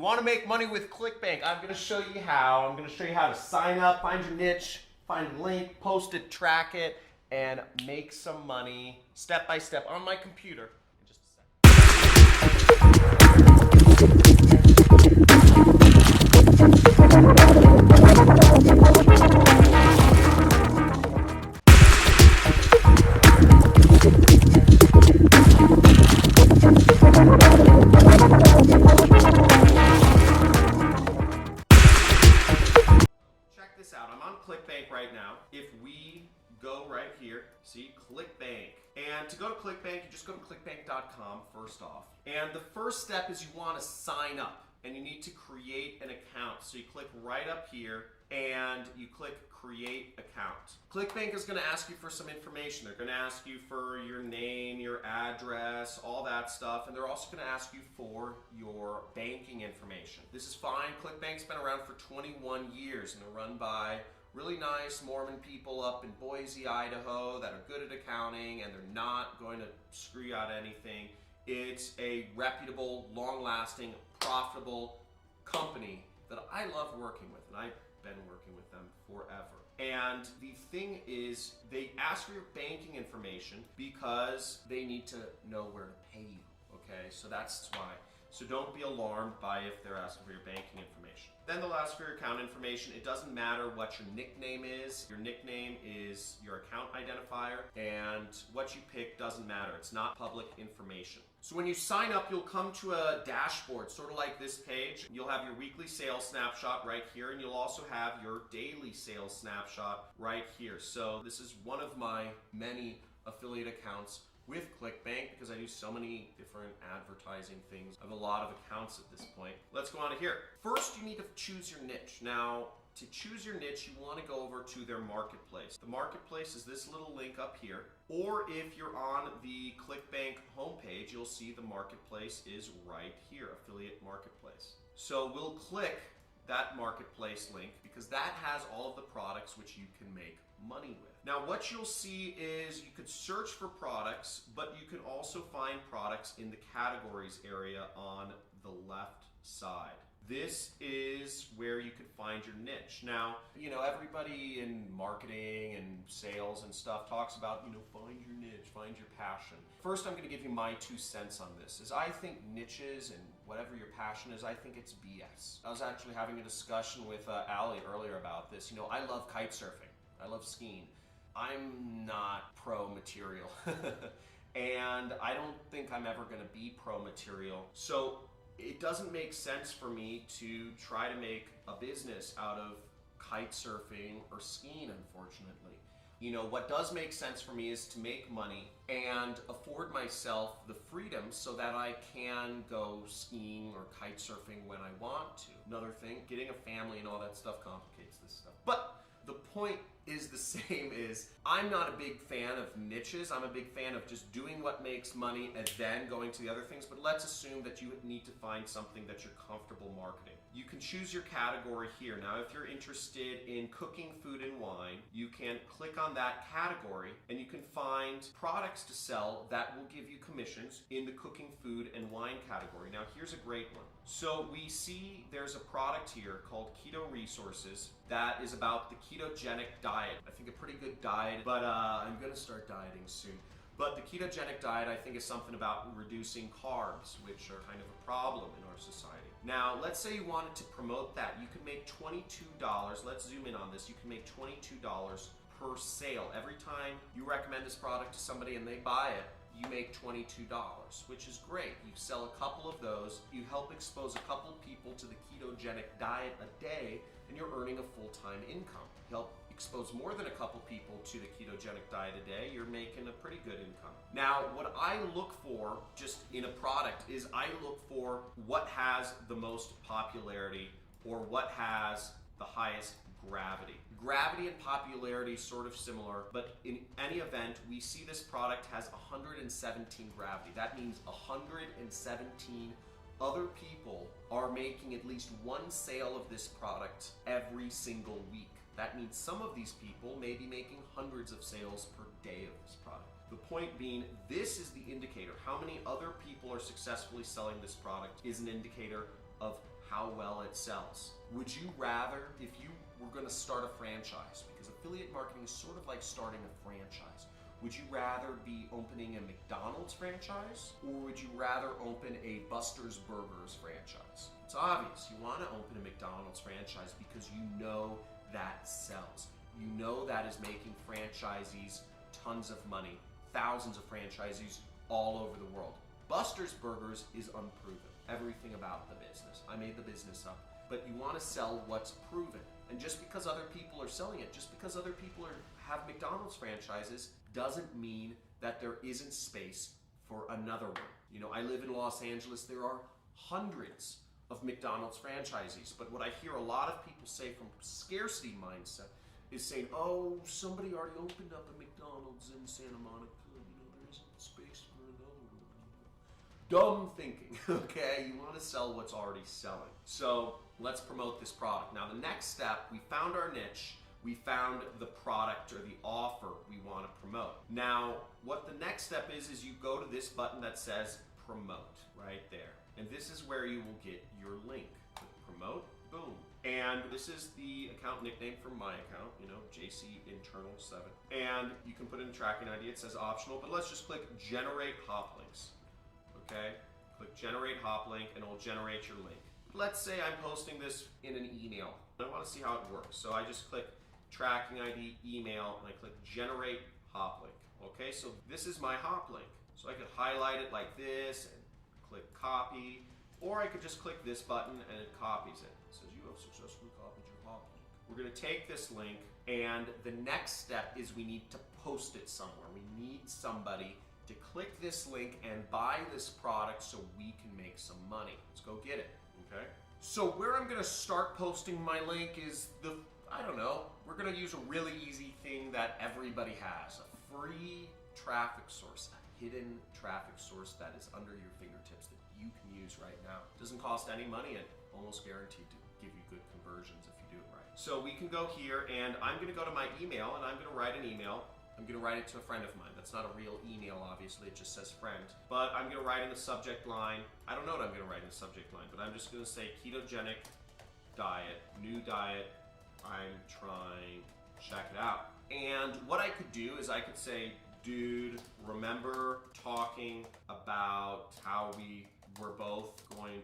You want to make money with Clickbank? I'm going to show you how. I'm going to show you how to sign up, find your niche, find a link, post it, track it, and make some money step by step on my computer in just check this out. I'm on Clickbank right now. If we go right here, see Clickbank. And to go to Clickbank, you just go to clickbank.com first off. And the first step is you want to sign up and you need to create an account. So you click right up here and you click create account. Clickbank is going to ask you for some information. They're going to ask you for your name, your address, all that stuff, and they're also going to ask you for your banking information. This is fine. Clickbank's been around for 21 years and they're run by really nice Mormon people up in Boise, Idaho that are good at accounting and they're not going to screw you out of anything. It's a reputable, long-lasting, profitable company that I love working with, and I've been working with them forever. And the thing is, they ask for your banking information because they need to know where to pay you, okay? So that's why. So don't be alarmed by if they're asking for your banking information. Then they'll ask for your account information. It doesn't matter what your nickname is. Your nickname is your account identifier, and what you pick doesn't matter. It's not public information. So when you sign up, you'll come to a dashboard, sort of like this page. You'll have your weekly sales snapshot right here, and you'll also have your daily sales snapshot right here. So this is one of my many affiliate accounts with Clickbank because I do so many different advertising things. I have a lot of accounts at this point. Let's go on to here. First, you need to choose your niche. Now, to choose your niche, you want to go over to their marketplace. The marketplace is this little link up here. Or if you're on the Clickbank homepage, you'll see the marketplace is right here, affiliate marketplace. So we'll click that marketplace link because that has all of the products which you can make money with. Now what you'll see is you could search for products, but you can also find products in the categories area on the left side. This is where you can find your niche. Now, everybody in marketing and sales and stuff talks about, find your niche, find your passion. First, I'm going to give you my 2 cents on this. Is I think niches and whatever your passion is, I think it's BS. I was actually having a discussion with Allie earlier about this. I love kite surfing. I love skiing. I'm not pro material. And I don't think I'm ever going to be pro material. So it doesn't make sense for me to try to make a business out of kite surfing or skiing, unfortunately. What does make sense for me is to make money and afford myself the freedom so that I can go skiing or kite surfing when I want to. Another thing, getting a family and all that stuff complicates this stuff. But the point is the same is I'm not a big fan of niches. I'm a big fan of just doing what makes money and then going to the other things. But let's assume that you need to find something that you're comfortable marketing. You can choose your category here. Now, if you're interested in cooking, food, and wine, you can click on that category and you can find products to sell that will give you commissions in the cooking, food, and wine category. Now, here's a great one. So we see there's a product here called Keto Resources that is about the ketogenic diet. I think a pretty good diet, but I'm gonna start dieting soon. But the ketogenic diet, I think, is something about reducing carbs, which are kind of a problem in our society. Now, let's say you wanted to promote that. You can make $22. Let's zoom in on this. You can make $22 per sale. Every time you recommend this product to somebody and they buy it, you make $22, which is great. You sell a couple of those, you help expose a couple people to the ketogenic diet a day, and you're earning a full-time income. You help expose more than a couple people to the ketogenic diet a day, you're making a pretty good income. Now, what I look for just in a product is I look for what has the most popularity or what has the highest gravity. Gravity and popularity is sort of similar, but in any event, we see this product has 117 gravity. That means 117 other people are making at least one sale of this product every single week. That means some of these people may be making hundreds of sales per day of this product. The point being, this is the indicator. How many other people are successfully selling this product is an indicator of how how well it sells. Would you rather, if you were going to start a franchise, because affiliate marketing is sort of like starting a franchise, would you rather be opening a McDonald's franchise, or would you rather open a Buster's Burgers franchise? It's obvious. You want to open a McDonald's franchise because you know that sells. You know that is making franchisees tons of money, thousands of franchisees all over the world. Buster's Burgers is unproven. Everything about the business. I made the business up. But you want to sell what's proven. And just because other people are selling it, just because other people have McDonald's franchises, doesn't mean that there isn't space for another one. You know, I live in Los Angeles. There are hundreds of McDonald's franchisees. But what I hear a lot of people say from scarcity mindset is saying, oh, somebody already opened up a McDonald's in Santa Monica. You know, there isn't space for another one. Dumb thinking, okay? You want to sell what's already selling. So let's promote this product. Now, the next step, we found our niche. We found the product or the offer we want to promote. Now, what the next step is you go to this button that says promote right there. And this is where you will get your link. Click promote, boom. And this is the account nickname for my account, you know, JC Internal 7. And you can put in a tracking ID. It says optional, but let's just click generate hop links. Okay? Click generate hop link and it'll generate your link. Let's say I'm posting this in an email. I want to see how it works. So I just click tracking ID, email, and I click generate hop link. Okay, so this is my hop link. So I could highlight it like this and click copy, or I could just click this button and it copies it. It says you have successfully copied your hop link. We're gonna take this link, and the next step is we need to post it somewhere. We need somebody to click this link and buy this product so we can make some money. Let's go get it, okay? So where I'm gonna start posting my link is I don't know, we're gonna use a really easy thing that everybody has, a free traffic source, a hidden traffic source that is under your fingertips that you can use right now. It doesn't cost any money and almost guaranteed to give you good conversions if you do it right. So we can go here and I'm gonna go to my email and I'm gonna write an email. I'm gonna write it to a friend of mine. That's not a real email, obviously, it just says friend. But I'm gonna write in the subject line, I don't know what I'm gonna write in the subject line, but I'm just gonna say ketogenic diet, new diet, I'm trying, check it out. And what I could do is I could say, dude, remember talking about how we were both going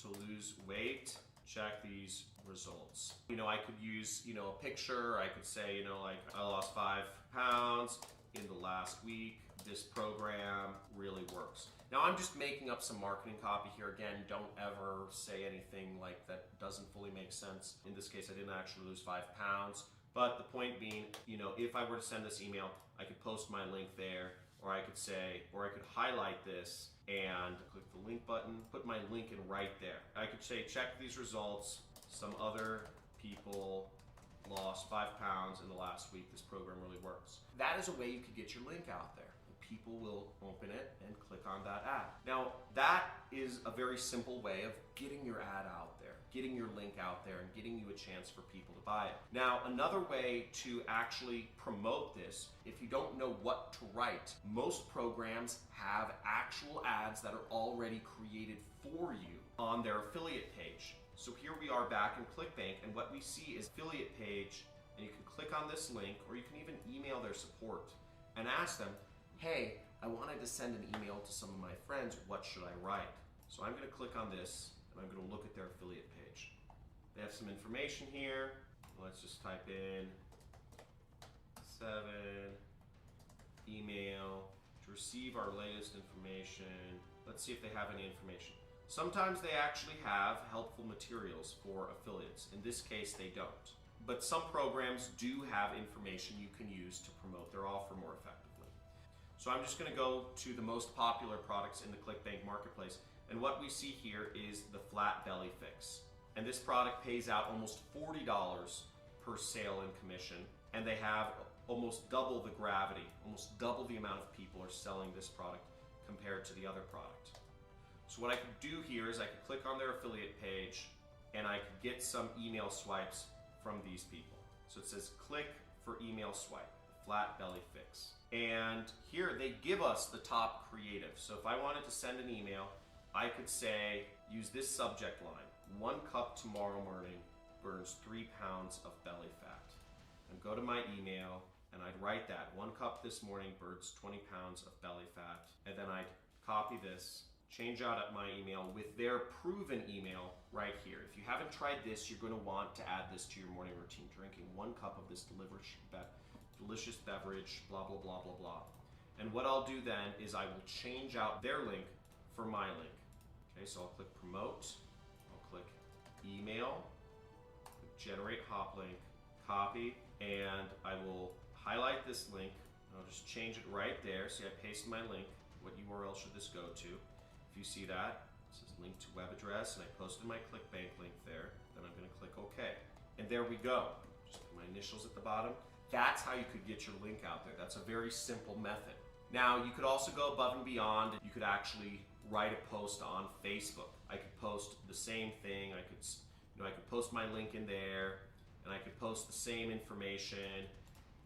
to lose weight? Check these results. You know, I could use, you know, a picture. I could say, you know, like I lost 5 pounds in the last week. This program really works. Now I'm just making up some marketing copy here. Again, don't ever say anything like that doesn't fully make sense. In this case, I didn't actually lose 5 pounds. But the point being, you know, if I were to send this email, I could post my link there, or I could say, or I could highlight this and click the link button, put my link in right there. I could say, check these results. Some other people lost 5 pounds in the last week. This program really works. That is a way you could get your link out there. People will open it and click on that ad. Now, that is a very simple way of getting your ad out there, getting your link out there, and getting you a chance for people to buy it. Now, another way to actually promote this, if you don't know what to write, most programs have actual ads that are already created for you on their affiliate page. So here we are back in Clickbank, and what we see is affiliate page, and you can click on this link, or you can even email their support and ask them, hey, I wanted to send an email to some of my friends, what should I write? So I'm gonna click on this, and I'm gonna look at their affiliate page. They have some information here. Let's just type in 7, email, to receive our latest information. Let's see if they have any information. Sometimes they actually have helpful materials for affiliates. In this case, they don't. But some programs do have information you can use to promote their offer more effectively. So I'm just gonna go to the most popular products in the Clickbank marketplace. And what we see here is the flat belly fix. And this product pays out almost $40 per sale in commission. And they have almost double the gravity, almost double the amount of people are selling this product compared to the other product. So what I could do here is I could click on their affiliate page and I could get some email swipes from these people. So it says click for email swipe, flat belly fix. And here they give us the top creative. So if I wanted to send an email, I could say, use this subject line. 1 cup tomorrow morning burns 3 pounds of belly fat. And go to my email and I'd write that 1 cup this morning burns 20 pounds of belly fat. And then I'd copy this, change out at my email with their proven email right here. If you haven't tried this, you're going to want to add this to your morning routine, drinking 1 cup of this delicious beverage, blah, blah, blah, blah, blah. And what I'll do then is I will change out their link for my link. Okay, so I'll click promote, I'll click email, click generate hop link, copy, and I will highlight this link. I'll just change it right there. See, I paste my link. What URL should this go to? If you see that, it says link to web address, and I posted my Clickbank link there. Then I'm going to click OK. And there we go. Just put my initials at the bottom. That's how you could get your link out there. That's a very simple method. Now, you could also go above and beyond. You could actually write a post on Facebook. I could post the same thing. I could post my link in there, and I could post the same information.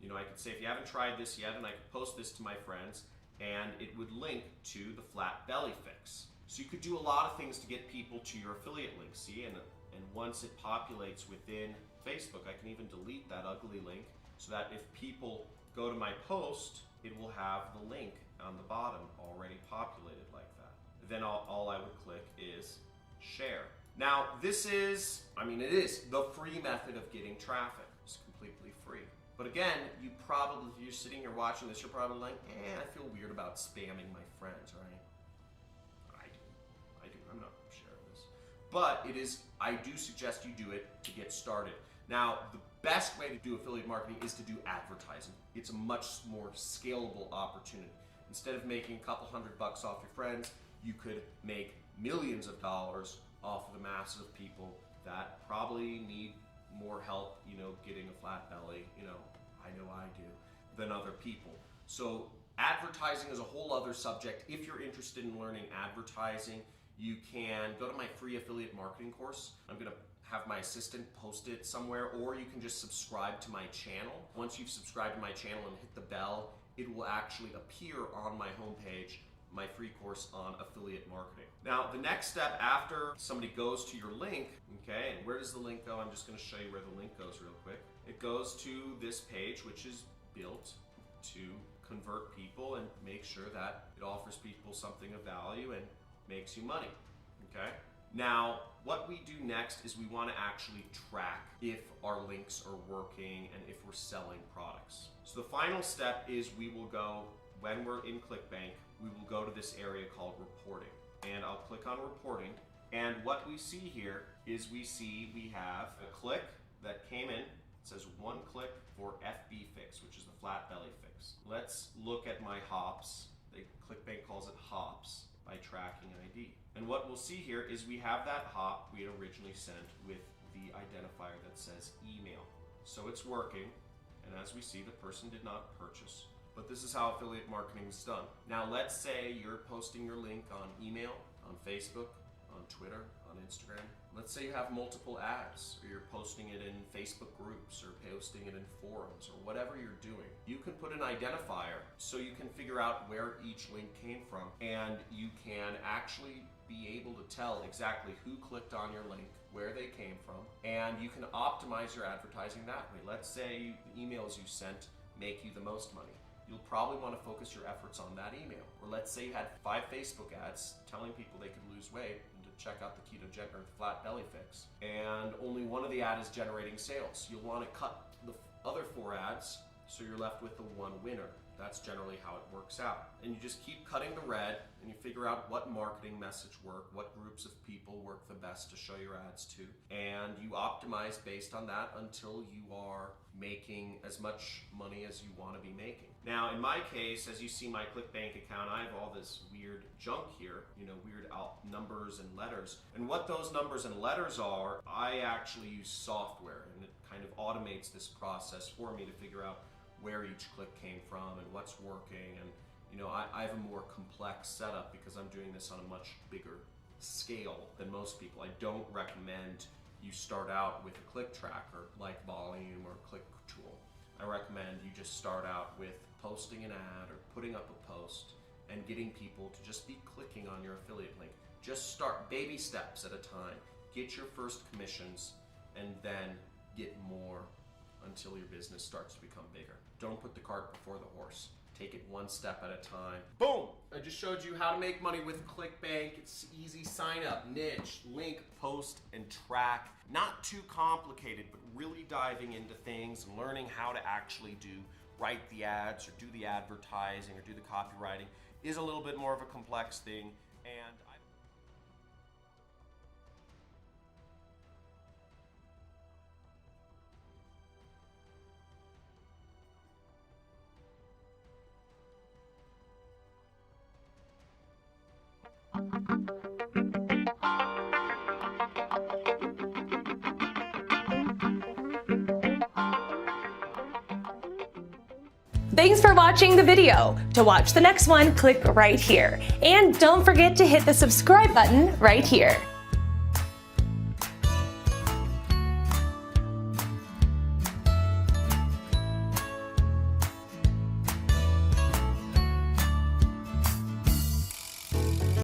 I could say, if you haven't tried this yet, and I could post this to my friends, and it would link to the flat belly fix. So you could do a lot of things to get people to your affiliate link, see? And once it populates within Facebook, I can even delete that ugly link so that if people go to my post, it will have the link on the bottom already populated like that. Then all I would click is share. Now, this is, it is the free method of getting traffic. It's completely free. But again, if you're sitting here watching this, you're probably like, I feel weird about spamming my friends, right? I do. I'm not sharing this. But I do suggest you do it to get started. Now, the best way to do affiliate marketing is to do advertising. It's a much more scalable opportunity. Instead of making a couple $100 off your friends, you could make millions of dollars off of the masses of people that probably need more help, getting a flat belly, I know I do, than other people. So advertising is a whole other subject. If you're interested in learning advertising, you can go to my free affiliate marketing course. I'm going to have my assistant post it somewhere, or you can just subscribe to my channel. Once you've subscribed to my channel and hit the bell, it will actually appear on my homepage, my free course on affiliate marketing. Now, the next step after somebody goes to your link, okay, and where does the link go? I'm just going to show you where the link goes real quick. It goes to this page, which is built to convert people and make sure that it offers people something of value and makes you money, okay? Now, what we do next is we want to actually track if our links are working and if we're selling products. So the final step is we will go, when we're in Clickbank, we will go to this area called reporting. And I'll click on reporting. And what we see here is we have a click that came in. It says 1 click for FB fix, which is the flat belly fix. Let's look at my hops. Clickbank calls it hops by tracking ID. And what we'll see here is we have that hop we had originally sent with the identifier that says email. So it's working, and as we see, the person did not purchase. But this is how affiliate marketing is done. Now let's say you're posting your link on email, on Facebook, on Twitter, on Instagram. Let's say you have multiple ads, or you're posting it in Facebook groups, or posting it in forums, or whatever you're doing. You can put an identifier so you can figure out where each link came from, and you can actually be able to tell exactly who clicked on your link, where they came from, and you can optimize your advertising that way. Let's say the emails you sent make you the most money. You'll probably want to focus your efforts on that email. Or let's say you had 5 Facebook ads telling people they could lose weight and to check out the ketogenic or the flat belly fix, and only one of the ads is generating sales. You'll want to cut the other 4 ads so you're left with the 1 winner. That's generally how it works out. And you just keep cutting the red, and you figure out what marketing message work, what groups of people work the best to show your ads to, and you optimize based on that until you are making as much money as you want to be making. Now, in my case, as you see my Clickbank account, I have all this weird junk here, weird numbers and letters. And what those numbers and letters are, I actually use software, and it kind of automates this process for me to figure out where each click came from and what's working. And I have a more complex setup because I'm doing this on a much bigger scale than most people. I don't recommend you start out with a click tracker like Volume or Click Tool. I recommend you just start out with posting an ad or putting up a post and getting people to just be clicking on your affiliate link. Just start baby steps at a time. get your first commissions, and then get more until your business starts to become bigger. Don't put the cart before the horse. Take it one step at a time. Boom! I just showed you how to make money with Clickbank. It's easy. Sign up, niche, link, post, and track. Not too complicated, but really diving into things and learning how to actually write the ads or do the advertising or do the copywriting is a little bit more of a complex thing. And Thanks for watching the video. To watch the next one, click right here. And don't forget to hit the subscribe button right here.